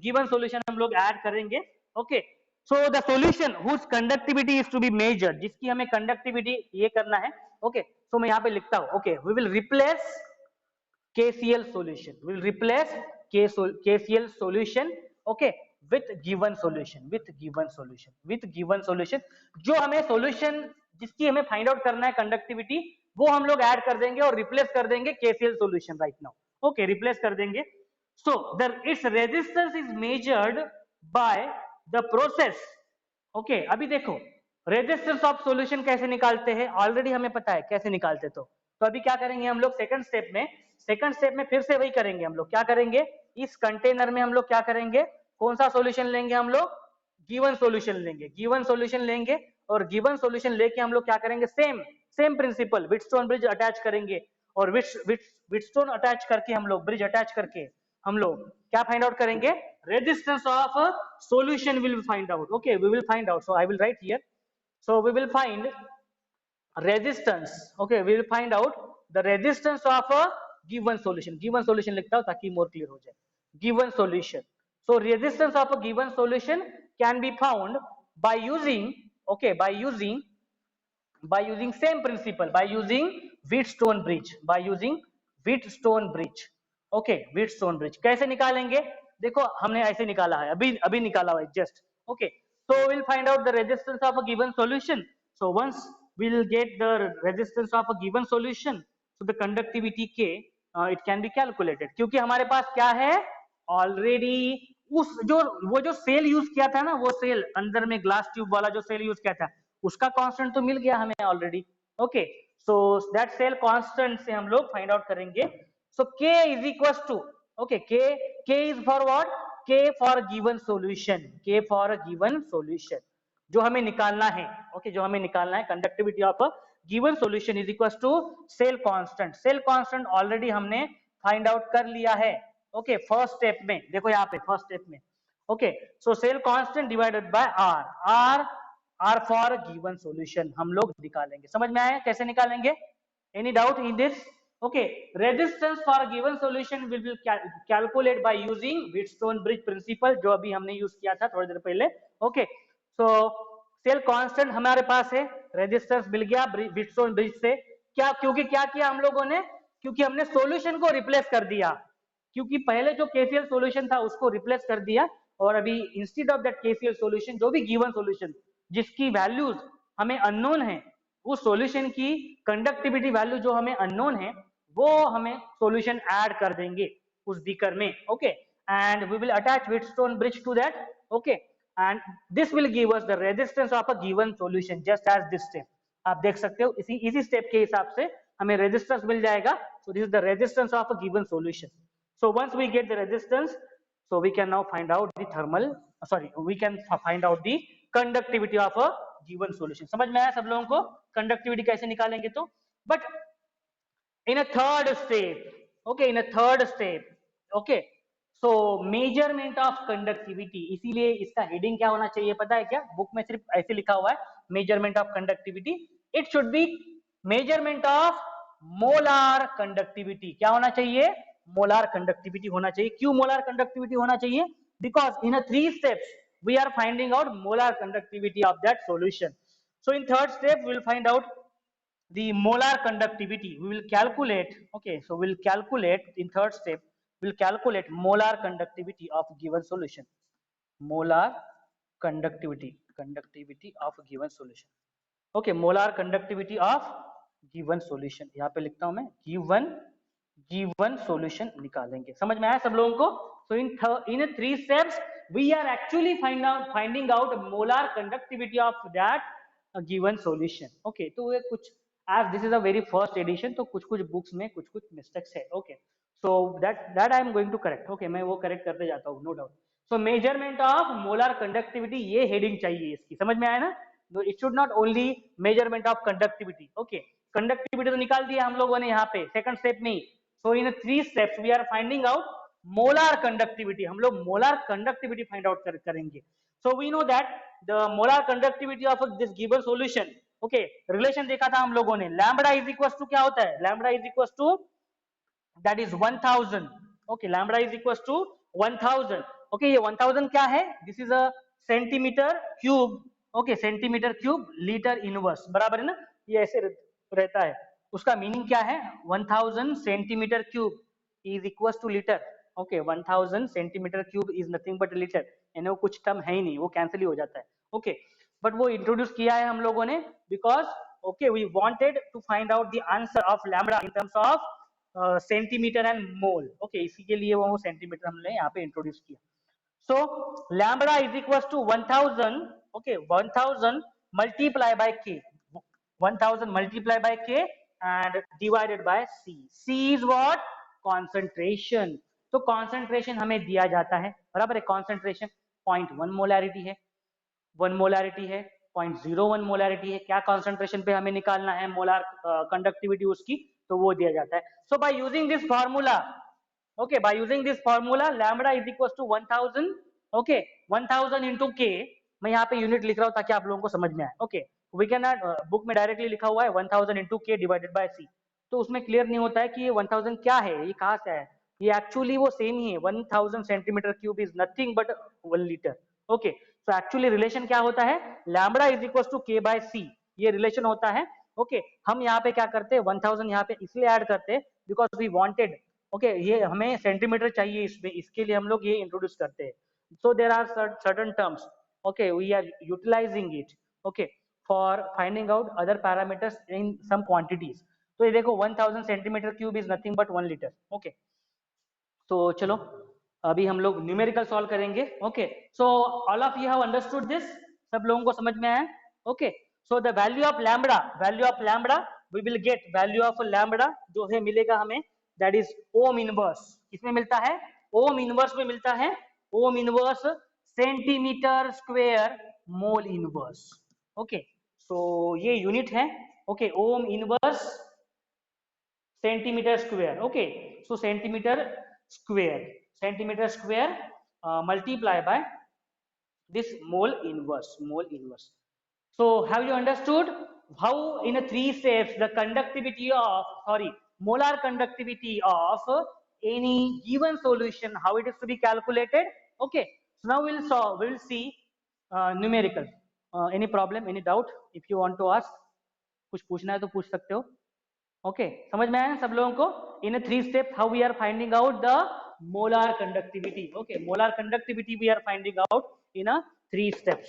हम लोग add करेंगे। okay, so the solution whose conductivity is to be measured, जिसकी हमें conductivity ये करना है। okay, so मैं यहाँ पे लिखता हूँ। okay, we will replace KCl solution okay with given solution जो हमें solution जिसकी हमें फाइंड आउट करना है कंडक्टिविटी, वो हम लोग ऐड कर देंगे और रिप्लेस कर देंगे KCl solution right now. Okay, replace कर देंगे। So its resistance is measured by the process. Okay, अभी देखो रेजिस्टेंस ऑफ सॉल्यूशन कैसे निकालते हैं, ऑलरेडी हमें पता है कैसे निकालते। तो अभी क्या करेंगे हम लोग सेकंड स्टेप में फिर से वही करेंगे हम लोग। क्या करेंगे, इस कंटेनर में हम लोग क्या करेंगे, कौन सा सॉल्यूशन लेंगे हम लोग? गिवन सॉल्यूशन लेंगे और गिवन सॉल्यूशन लेके हम लोग क्या करेंगे, same principle Wheatstone bridge attach करेंगे और व्हीटस्टोन अटैच करके हम लोग ब्रिज अटैच करके हम लोग क्या फाइंड आउट करेंगे, resistance of solution will find out. Okay, we will find out, so I will write here, so we will find resistance. Okay, we will find out the resistance of a given solution लिखता हूं ताकि more clear हो जाए। Given solution, so resistance of a given solution can be found by using same principle, by using Wheatstone bridge। okay, Wheatstone bridge कैसे निकालेंगे, देखो हमने ऐसे निकाला है, अभी निकाला हुआ है just. okay, so we'll find out the resistance of a given solution। so once we'll get the resistance of a given solution, so the conductivity K it can be calculated, क्योंकि हमारे पास क्या है ऑलरेडी, वो जो cell use किया था ना, वो सेल अंदर में ग्लास ट्यूब वाला जो सेल यूज किया था उसका कांस्टेंट तो मिल गया हमें already. Okay, so that cell constant से हम लोग फाइंड आउट करेंगे। So K is equal to, okay, K is for what, K for given solution जो हमें निकालना है। ओके, जो हमें निकालना है conductivity of a given solution is equal to cell constant already हमने फाइंड आउट कर लिया है। ओके, फर्स्ट स्टेप में देखो, यहाँ पे फर्स्ट स्टेप में। Okay, so cell constant divided by R for given solution हम लोग निकालेंगे। समझ में आया कैसे निकालेंगे? Any doubt in this? Okay, resistance for given solution will be calculate by using Wheatstone bridge principle, जो अभी हमने यूज किया था थोड़ी देर पहले। ओके, सो सेल कांस्टेंट हमारे पास है, रेजिस्टेंस मिल गया व्हीटस्टोन ब्रिज से। क्या, क्योंकि क्या किया हम लोगों ने, क्योंकि हमने सॉल्यूशन को रिप्लेस कर दिया, क्योंकि पहले जो KCl सॉल्यूशन था उसको रिप्लेस कर दिया, और अभी instead of that KCl solution जो भी गिवन सॉल्यूशन जिसकी वैल्यूज हमें अननोन है, उस सॉल्यूशन की कंडक्टिविटी वैल्यू जो हमें अननोन है, वो हमें सॉल्यूशन ऐड कर देंगे उस बीकर में। Okay, and we will attach Wheatstone bridge to that. Okay, and this will give us the resistance of a given solution just as this step. आप देख सकते हो इसी स्टेप के हिसाब से हमें रेजिस्टेंस मिल जाएगा. So this is the resistance of a given solution. So once we get the resistance, so we can now find out the thermal, we can find out the conductivity of a given solution. समझ में आया सब लोगों को conductivity कैसे निकालेंगे? तो but in a third step, okay, in a third step, okay, so measurement of conductivity, इसीलिए इसका heading क्या होना चाहिए पता है क्या? बुक में सिर्फ ऐसे लिखा हुआ है measurement of conductivity. It should be measurement of molar conductivity. क्या होना चाहिए? मोलार कंडक्टिविटी होना चाहिए. क्यों मोलार कंडक्टिविटी होना चाहिए? Because in a 3 steps we are finding out molar conductivity of that solution. So in third step we will find out the molar conductivity. We will calculate, okay, so we'll calculate in third step, we'll calculate molar conductivity of given solution. Molar conductivity of a given solution. Okay, molar conductivity of given solution. यहाँ पे लिखता हूं मैं given solution निकालेंगे. समझ में आया सब लोगों को? So in 3 steps we are actually finding out molar conductivity of that given solution. Okay, तो ये कुछ as this is a very first edition, तो कुछ books में कुछ mistakes है. Okay, so that I am going to correct. Okay, मैं वो correct करते जाता हूँ, no doubt. So measurement of molar conductivity, ये heading चाहिए इसकी. समझ में आया ना? No, it should not only measurement of conductivity. Okay, conductivity तो निकाल दिया हम लोगों ने यहाँ पे second step में. So in 3 steps we are finding out molar conductivity. हम लोग molar conductivity find out करेंगे. So we know that the molar conductivity of this given solution. Okay, relation देखा था हम लोगों ने. Lambda is equals to क्या होता है? Lambda is equals to that is 1000. Okay, lambda is equals to 1000. Okay, ये 1000 क्या है? This is a centimeter cube. Okay, centimeter cube liter inverse. बराबर है ना? ये ऐसे रहता है. उसका मीनिंग क्या है? 1000 centimetre cube is equal two litre. Okay, 1000 centimetre cube is nothing but litre. यानी वो कुछ टर्म है ही नहीं, वो कैंसिल ही हो जाता है. ओके, बट वो इंट्रोड्यूस किया है हम लोगों ने because okay we wanted to find out the answer of lambda in terms of centimetre and mole. Okay, इसी के लिए वो सेंटीमीटर हमने यहाँ पे इंट्रोड्यूस किया. So lambda is equal to 1000. Okay, 1000 multiply by K. 1000 multiplied by K and divided by C. C is what? Concentration. तो concentration हमें दिया जाता है, बराबर है. concentration 0.1 मोलैरिटी है, 1 मोलैरिटी है, 0.01 मोलैरिटी है. क्या concentration पे हमें निकालना है मोलार कंडक्टिविटी उसकी, तो वो दिया जाता है. So by using this formula, okay, by using this formula lambda is equals to 1000. okay, 1000 into K. मैं यहाँ पे यूनिट लिख रहा हूँ ताकि आप लोगों को समझ में आए. Okay, we can not, book में डायरेक्टली लिखा हुआ है 1000 इंटू के डिवाइडेड बाय सी, तो उसमें क्लियर नहीं होता है कि ये 1000 क्या है, ये कहाँ से है. ये एक्चुअली वो सेम ही है. 1000 centimetre cube is nothing but 1 litre. Okay, so actually relation क्या होता है? लैम्बडा इज इक्वल टू के बाय सी, ये रिलेशन होता है. ओके, हम यहाँ पे क्या करते हैं, 1000 यहाँ पे इसलिए ऐड करते हैं बिकॉज वी वांटेड. ओके, ये हमें सेंटीमीटर चाहिए इसमें, इसके लिए हम लोग ये इंट्रोड्यूस करते हैं. So there are certain terms. okay, we are utilizing it, okay, for finding out other parameters in some quantities. तो ये देखो 1000 centimetre cube is nothing but 1 litre. Okay, तो चलो अभी हम लोग न्यूमेरिकल सॉल्व करेंगे. Okay, so all of you have understood this, सब लोगों को समझ में आया? Okay, so the value of lambda we will get value of lambda जो है मिलेगा हमें, दैट इज ओम इनवर्स. किसमें मिलता है? ओम इनवर्स में मिलता है. Ohm inverse centimetre square mole inverse. Okay, so ये यूनिट है. Okay, ohm inverse centimetre square. Okay, so centimetre square multiply by this mole inverse. So have you understood how in a 3 steps the conductivity of molar conductivity of any given solution, how it is to be calculated? Okay, so now we'll see numerical. Any problem, any doubt? If you want to ask, कुछ पूछना है तो पूछ सकते हो. Okay, समझ में आया सब लोगों को? इन 3 steps how we are finding out the molar conductivity. Okay, molar conductivity we are finding out in a 3 steps.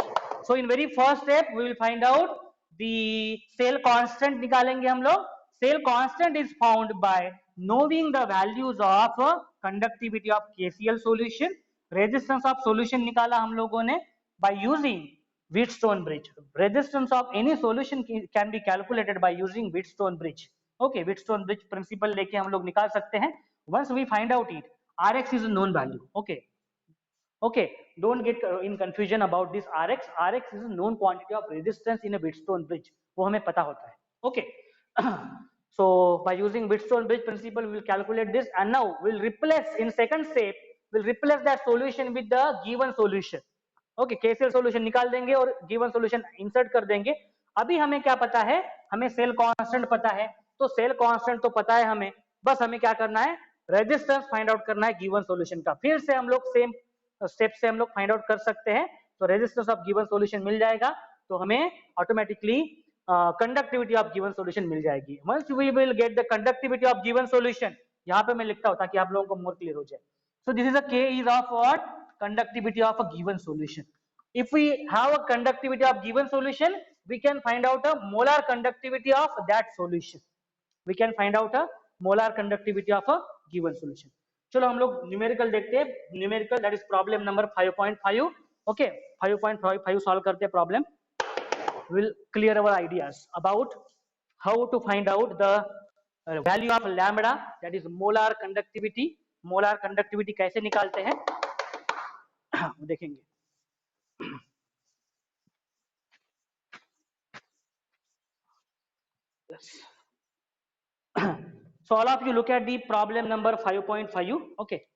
So in very first step we will find out the cell constant निकालेंगे हम लोग. Cell constant is found by knowing the values of conductivity of KCl solution. Resistance of solution निकाला हम लोगों ने by using Wheatstone bridge. Resistance of any solution can be calculated by using Wheatstone bridge. Okay, Wheatstone bridge principle लेके हम लोग निकाल सकते हैं. Once we find out it, Rx is a known value. Okay, don't get in confusion about this Rx. Rx is a known quantity of resistance in a Wheatstone bridge. वो हमें पता होता है. Okay. So by using Wheatstone bridge principle, we will calculate this, and now we'll replace in second step. We'll replace that solution with the given solution. Okay, KCL solution निकाल देंगे और given solution insert कर देंगे. अभी हमें क्या पता है? हमें सेल कांस्टेंट पता है. तो सेल कांस्टेंट तो पता है हमें. बस हमें क्या करना है? रेजिस्टेंस फाइंड आउट करना है गिवन सॉल्यूशन का. फिर से हम लोग सेम स्टेप से हम लोग फाइंड आउट कर सकते हैं. तो रेजिस्टेंस ऑफ गिवन सॉल्यूशन मिल जाएगा, तो हमें automatically conductivity of given solution मिल जाएगी. Once we will get the conductivity of given solution, यहाँ पे मैं लिखता हूँ ताकि आप लोगों को मोर क्लियर हो जाए. सो this is a K is of what? Conductivity of a given solution. If we have a conductivity of given solution, we can find out a molar conductivity of that solution. We can find out a molar conductivity of a given solution. चलो हम लोग numerical देखते हैं. Numerical that is problem number 5.5. Okay, 5.5 solve करते हैं problem. Will clear our ideas about how to find out the value of lambda, that is molar conductivity. Molar conductivity कैसे निकालते हैं देखेंगे. Yes. So all of you look at the problem number 5.5. Okay.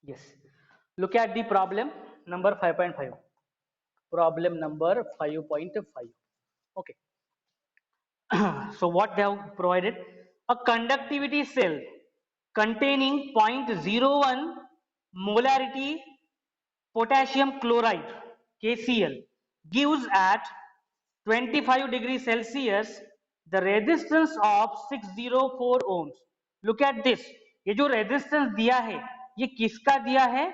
Yes. Look at the problem number 5.5. Problem number 5.5. Okay. So what they have provided? A conductivity cell containing 0.01 molarity potassium chloride KCl gives at 25 degrees Celsius the resistance of 604 ohms. Look at this. ये जो resistance दिया है, ये किसका दिया है?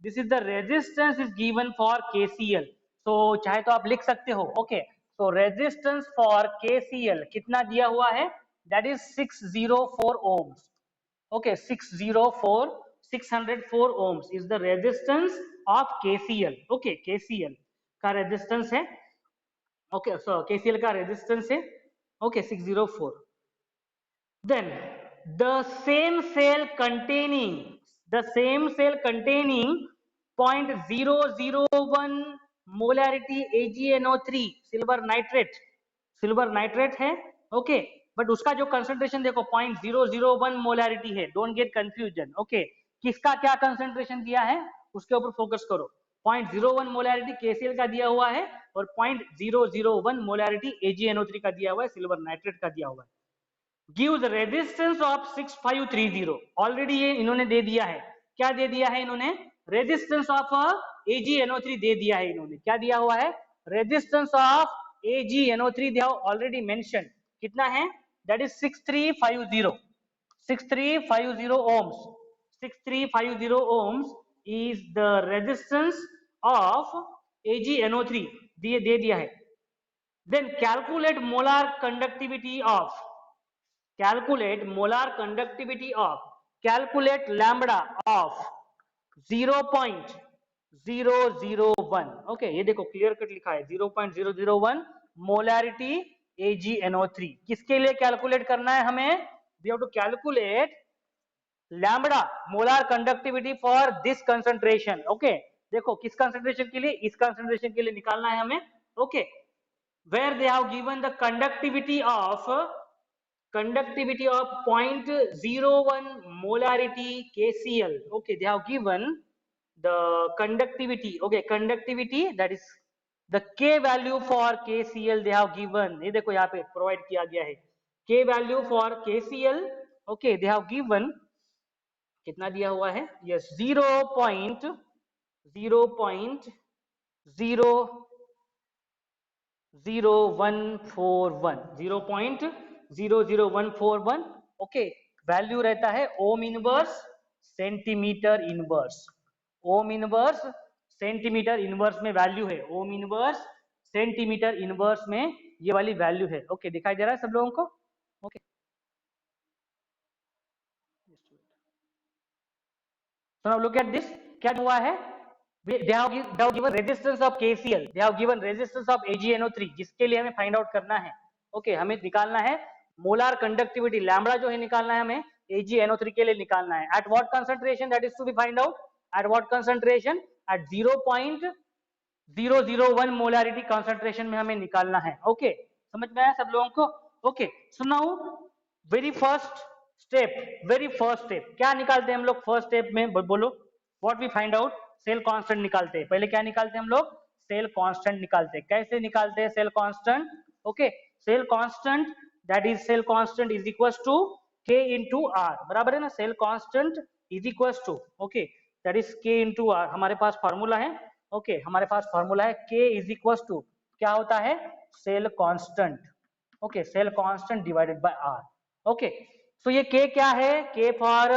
This is the resistance is given for KCl. So चाहे तो आप लिख सकते हो. Okay. So resistance for KCl कितना दिया हुआ है? That is 604 ohms. Okay, 604 ohms is the resistance of KCl. Okay, KCL का resistance है. Okay, so KCl का resistance है. Okay, 604. Then the same cell containing 0.001 molarity AgNO3 silver nitrate है. Okay, but उसका जो कंसंट्रेशन देखो 0.001 मोलैरिटी है. Don't get confusion. Okay, किसका क्या कंसंट्रेशन दिया है उसके ऊपर फोकस करो. 0.01 मोलैरिटी KCl का दिया हुआ है और 0.001 मोलैरिटी AgNO3 का दिया हुआ है, सिल्वर नाइट्रेट का दिया हुआ है. Give the resistance of 6530. Already ये इन्होंने दे दिया है. क्या दे दिया है इन्होंने? रेजिस्टेंस ऑफ AgNO3 दे दिया है इन्होंने. क्या दिया हुआ है? Resistance of AgNO3 they have already mentioned. कितना है? That is 6350 ohms. 6350 ohms is the resistance of AgNO3 दे दिया है. Then calculate molar conductivity of calculate lambda of 0.001. Okay, ये देखो क्लियर कट लिखा है 0.001 मोलैरिटी AgNO3. किसके लिए कैलकुलेट करना है हमें? We have to calculate lambda molar conductivity for this concentration. Okay, देखो किस कंसंट्रेशन के लिए? इस कंसंट्रेशन के लिए निकालना है हमें. Okay, where they have given the conductivity of 0.01 molarity KCl. Okay, they have given the conductivity. Okay, conductivity, that is the K value for KCl they have given. ये देखो यहाँ पे प्रोवाइड किया गया है K value for KCl. Okay, they have given कितना दिया हुआ है? Yes, 0.00141. ओके, वैल्यू रहता है ओम इनवर्स सेंटीमीटर इनवर्स. ओम इनवर्स सेंटीमीटर इनवर्स में वैल्यू है. ओम इनवर्स सेंटीमीटर इनवर्स में ये वाली वैल्यू है. ओके, दिखाई दे रहा है सब लोगों को? Okay, so now look at this. क्या हुआ है? they have given resistance of KCl, they have given resistance of AgNO3, जिसके लिए हमें फाइंड आउट करना है. ओके, हमें निकालना है मोलार कंडक्टिविटी लैम्बडा जो है निकालना है हमें AgNO3 के लिए निकालना है. At what concentration, that is to be find out at what concentration, at 0.001 molarity concentration में हमें निकालना है. ओके, समझ में आया सब लोगों को? Okay, so now very first step क्या निकालते हैं हम लोग? फर्स्ट स्टेप में बोलो what we find out. Cell constant निकालते हैं. पहले क्या निकालते हैं हम लोग? सेल कांस्टेंट निकालते हैं. कैसे निकालते हैं cell constant? Okay, cell constant that is cell constant is equal to K into R. बराबर है ना? Cell constant is equal to, okay, that is K into R. हमारे पास फॉर्मूला है. ओके, हमारे पास फॉर्मूला है K इज इक्वल टू क्या होता है? Cell constant. Okay, cell constant divided by R. Okay, so ये K क्या है? K for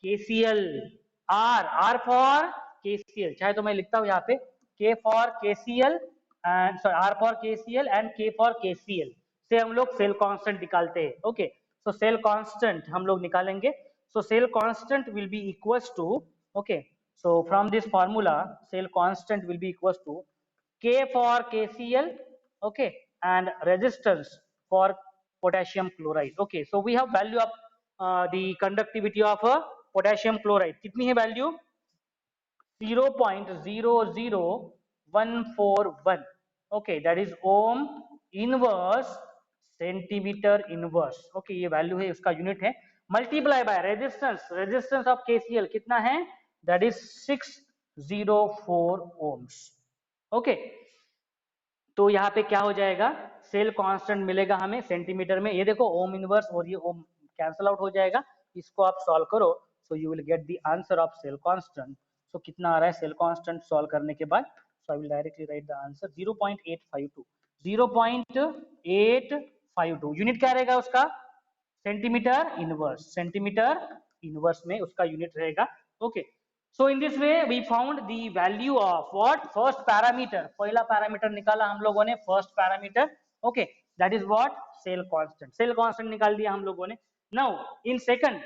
KCl, R for KCl. चाहे तो मैं लिखता हूं यहाँ पे K for KCl and sorry R for KCl and K for KCl से हम लोग सेल कांस्टेंट निकालते हैं. ओके, सो सेल कांस्टेंट हम लोग निकालेंगे. So cell constant will be equals to, okay, so from this formula cell constant will be equals to K for KCl, okay, and resistance for potassium chloride. Okay, so we have value of the conductivity of potassium chloride. कितनी है value? 0.00141. okay, that is ohm inverse centimetre inverse. Okay, ये value है, उसका unit है. Multiply by resistance of KCl कितना है? That is 604 ohms. Okay, तो यहाँ पे क्या हो जाएगा? सेल कांस्टेंट मिलेगा हमें सेंटीमीटर में. ये देखो ओम इनवर्स और ये ओम कैंसल आउट हो जाएगा. इसको आप सॉल्व करो, so you will get the answer of cell constant. So कितना आ रहा है सेल कांस्टेंट सॉल्व करने के बाद? So I will directly write the answer 0.852. 0.852 unit क्या रहेगा उसका? Centimetre inverse. सेंटीमीटर इनवर्स में उसका यूनिट रहेगा. Okay, so in this way we found the value of what? First parameter. पहला पैरामीटर निकाला हम लोगों ने, first parameter. Okay, that is what? Cell constant. Cell constant निकाल दिया हम लोगों ने. नाउ इन सेकंड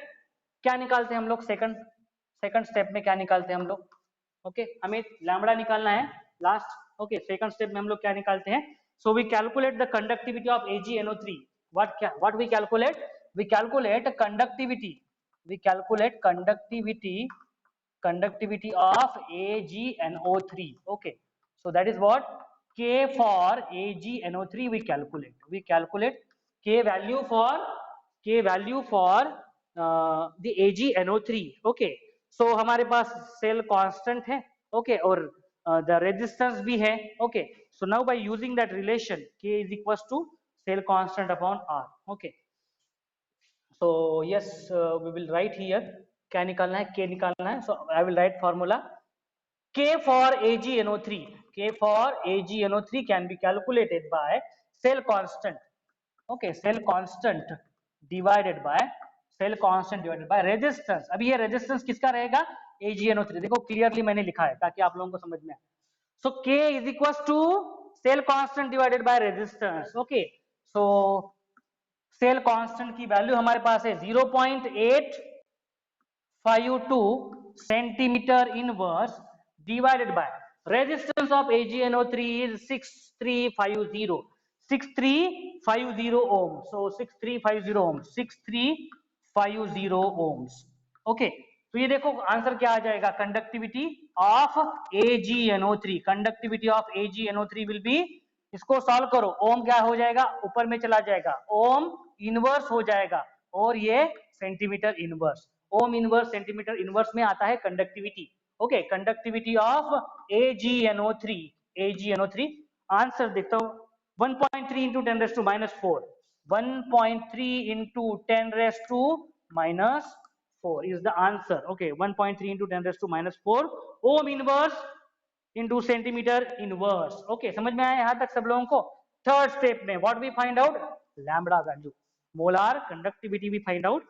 क्या निकालते हैं हम लोग? सेकंड स्टेप में क्या निकालते हैं हम लोग? ओके, हमें लैम्बडा निकालना है लास्ट. ओके, सेकंड स्टेप में हम लोग क्या निकालते हैं? So we calculate the conductivity of AgNO3. what we calculate? We calculate conductivity. We calculate conductivity of AgNO3. okay, so that is what? K for AgNO3 we calculate K value for the AgNO3. okay, so हमारे पास cell constant है. Okay, और the resistance भी है. okay, so now by using that relation K is equals to cell constant upon R. okay, so yes, we will write here क्या निकालना है? K निकालना है. so I will write formula K for AgNO3. K for AgNO3 can be calculated by cell constant. okay, cell constant divided by resistance. अभी ये resistance किसका रहेगा? AgNO3. देखो क्लियरली मैंने लिखा है ताकि आप लोगों को समझ में आए. so K is equals to cell constant divided by resistance. okay, so cell constant की वैल्यू हमारे पास है 0.852 centimetre inverse divided by resistance of AgNO3 is 6350 ohm. So 6350 ohms. Okay, तो ये देखो आंसर क्या आ जाएगा? Conductivity of AgNO3. Conductivity of AgNO3 will be, इसको सॉल्व करो, ओम क्या हो जाएगा? ऊपर में चला जाएगा, ओम इनवर्स हो जाएगा, और ये सेंटीमीटर इनवर्स. ओम इनवर्स सेंटीमीटर इनवर्स में आता है conductivity. Okay, conductivity of AgNO3 answer देखता हूं 1.3 into 10 raised to minus 4. 1.3 into 10 raised to minus 4 is the answer. okay, 1.3 into 10 raised to minus 4 ohm inverse into centimetre inverse. Okay, समझ में आया यहां तक सब लोगों को? थर्ड स्टेप में what we find out? Lambda value, molar conductivity we find out.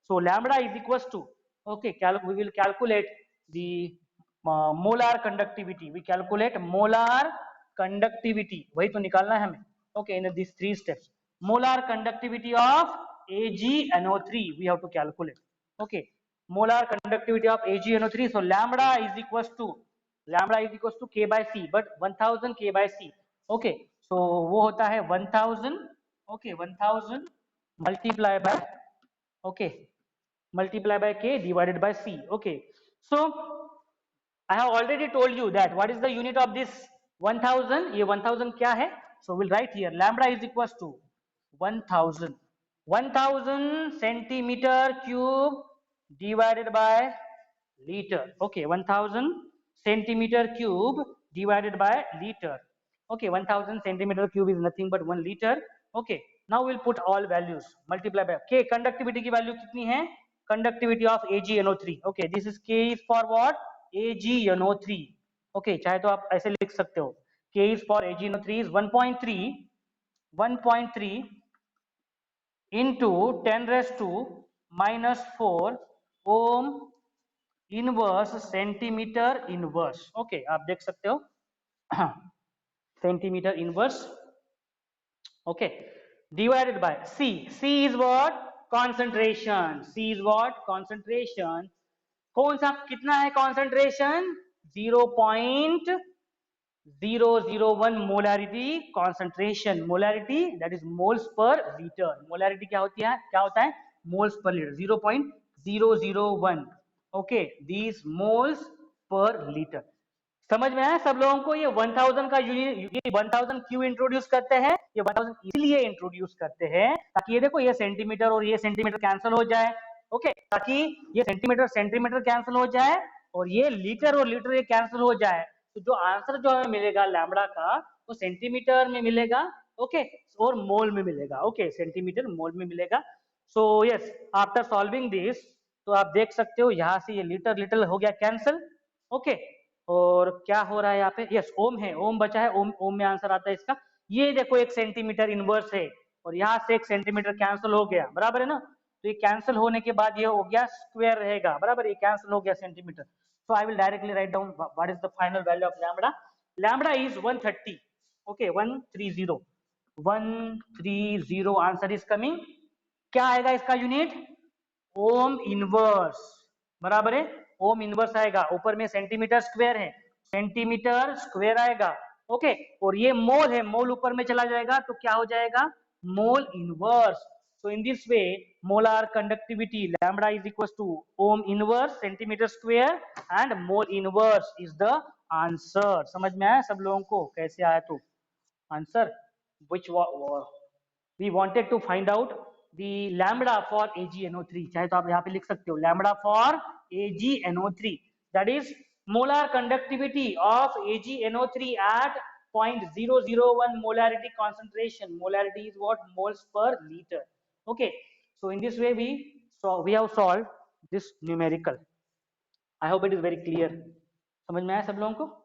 So lambda is equals to, okay, we will calculate the molar conductivity. We calculate molar conductivity, वही तो निकालना है हमें. Okay, in this three steps molar conductivity of AgNO3 we have to calculate. okay, molar conductivity of AgNO3. so lambda is equals to lambda is equal to k by c, but 1000 k by c, okay, so वो होता है 1000, okay, 1000 multiply by, okay, multiply by k divided by c, okay. So I have already told you that what is the unit of this 1000, ये 1000 क्या है, so we'll write here lambda is equals to 1000, 1000 centimeter cube divided by liter, okay, 1000 centimeter cube divided by liter, okay, 1000 centimeter cube is nothing but 1 liter, okay. Now we'll put all values, multiply by k, conductivity की value कितनी है, conductivity of AgNO3, okay, this is k is for what, AgNO3, okay, चाहे तो आप ऐसे लिख सकते हो, k is for AgNO3 is 1.3 into 10 raised to minus 4 ohm inverse centimetre inverse, okay, आप देख सकते हो centimetre inverse, okay, divided by C, C is what, concentration, C is what, concentration, कौन सा कितना है concentration, 0.001 molarity concentration, molarity that is moles per litre, molarity क्या होती है, क्या होता है, moles per litre, 0.001, okay, these moles per litre. समझ में आया सब लोगों को, ये 1000 का यूनिट, ये 1000 क्यों इंट्रोड्यूस करते हैं, ये 1000 इसलिए इंट्रोड्यूस करते हैं ताकि ये देखो ये सेंटीमीटर और ये सेंटीमीटर कैंसिल हो जाए, ओके, ताकि ये सेंटीमीटर सेंटीमीटर कैंसिल हो जाए और ये लीटर और लीटर ये कैंसिल हो जाए, तो जो आंसर जो हमें मिलेगा लैम्बडा का वो सेंटीमीटर में मिलेगा, ओके, और मोल में मिलेगा, ओके, सेंटीमीटर मोल में मिलेगा। So yes, after solving this, तो आप देख सकते हो यहाँ से ये लीटर लीटर हो गया कैंसिल, ओके, और क्या हो रहा है यहाँ पे, यस ओम है, ओम बचा है, ओम, ओम में आंसर आता है इसका, ये देखो एक सेंटीमीटर इनवर्स है और यहाँ से एक सेंटीमीटर कैंसिल हो गया, बराबर है ना, तो ये कैंसिल होने के बाद ये हो गया स्क्वायर रहेगा, बराबर, ये कैंसिल हो गया centimetre, so I will directly write down what is the final value of lambda, lambda is 130, okay, 130 answer is coming, क्या आएगा इसका यूनिट, ओम इनवर्स, बराबर है, ओम इनवर्स आएगा, ऊपर में सेंटीमीटर स्क्वायर है, सेंटीमीटर स्क्वायर आएगा, ओके, और ये मोल है, मोल ऊपर में चला जाएगा तो क्या हो जाएगा, mole inverse, so in this way molar conductivity lambda is equals to ohm inverse centimeter square and mole inverse is the answer। समझ में आया सब लोगों को, कैसे आया तो answer, which we wanted to find out the lambda for AgNO3, चाहे तो आप यहाँ पे लिख सकते हो lambda for AgNO3, that is molar conductivity of AgNO3 at 0.001 molarity concentration, molarity is what, moles per liter, okay, so in this way we have solved this numerical, I hope it is very clear, समझ में आया सब लोगों को।